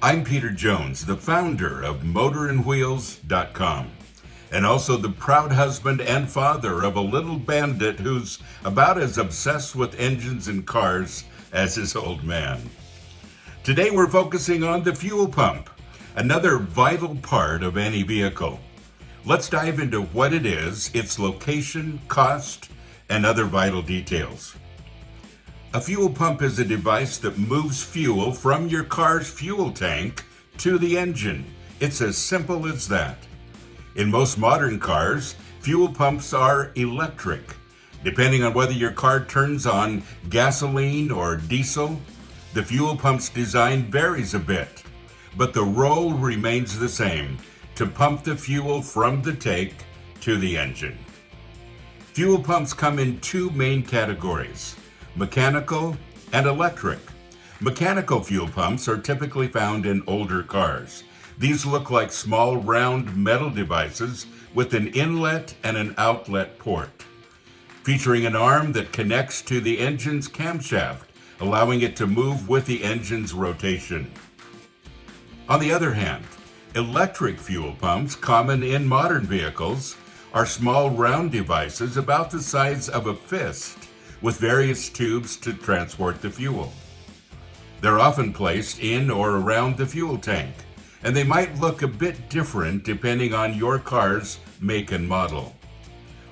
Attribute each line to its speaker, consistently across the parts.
Speaker 1: I'm Peter Jones, the founder of motorandwheels.com, and also the proud husband and father of a little bandit who's about as obsessed with engines and cars as his old man. Today we're focusing on the fuel pump, another vital part of any vehicle. Let's dive into what it is, its location, cost, and other vital details. A fuel pump is a device that moves fuel from your car's fuel tank to the engine. It's as simple as that. In most modern cars, fuel pumps are electric. Depending on whether your car turns on gasoline or diesel, the fuel pump's design varies a bit, but the role remains the same: to pump the fuel from the tank to the engine. Fuel pumps come in two main categories: mechanical and electric. Mechanical fuel pumps are typically found in older cars. These look like small round metal devices with an inlet and an outlet port, featuring an arm that connects to the engine's camshaft, allowing it to move with the engine's rotation. On the other hand, electric fuel pumps, common in modern vehicles, are small round devices about the size of a fist, with various tubes to transport the fuel. They're often placed in or around the fuel tank, and they might look a bit different depending on your car's make and model.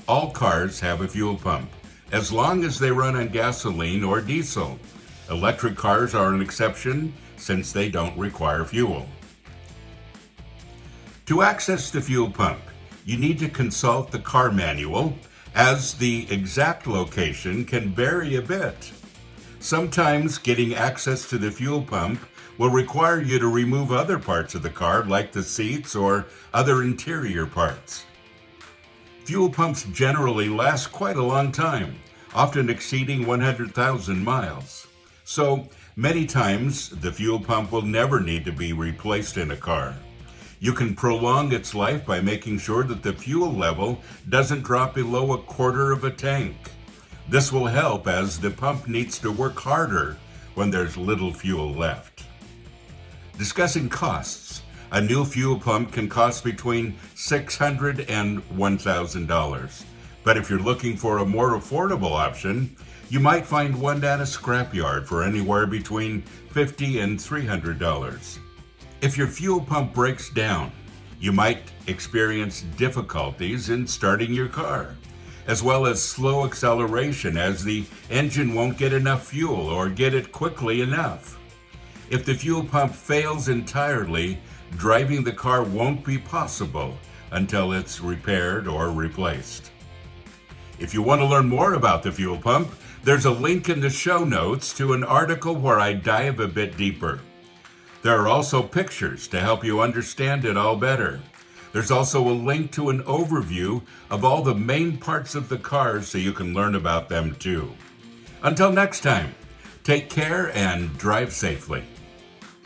Speaker 1: All cars have a fuel pump, as long as they run on gasoline or diesel. Electric cars are an exception since they don't require fuel. To access the fuel pump, you need to consult the car manual, as the exact location can vary a bit. Sometimes getting access to the fuel pump will require you to remove other parts of the car, like the seats or other interior parts. Fuel pumps generally last quite a long time, often exceeding 100,000 miles. So many times the fuel pump will never need to be replaced in a car. You can prolong its life by making sure that the fuel level doesn't drop below a quarter of a tank. This will help, as the pump needs to work harder when there's little fuel left. Discussing costs, a new fuel pump can cost between $600 and $1,000. But if you're looking for a more affordable option, you might find one at a scrapyard for anywhere between $50 and $300. If your fuel pump breaks down, you might experience difficulties in starting your car, as well as slow acceleration as the engine won't get enough fuel or get it quickly enough. If the fuel pump fails entirely, driving the car won't be possible until it's repaired or replaced. If you want to learn more about the fuel pump, there's a link in the show notes to an article where I dive a bit deeper. There are also pictures to help you understand it all better. There's also a link to an overview of all the main parts of the car so you can learn about them too. Until next time, take care and drive safely.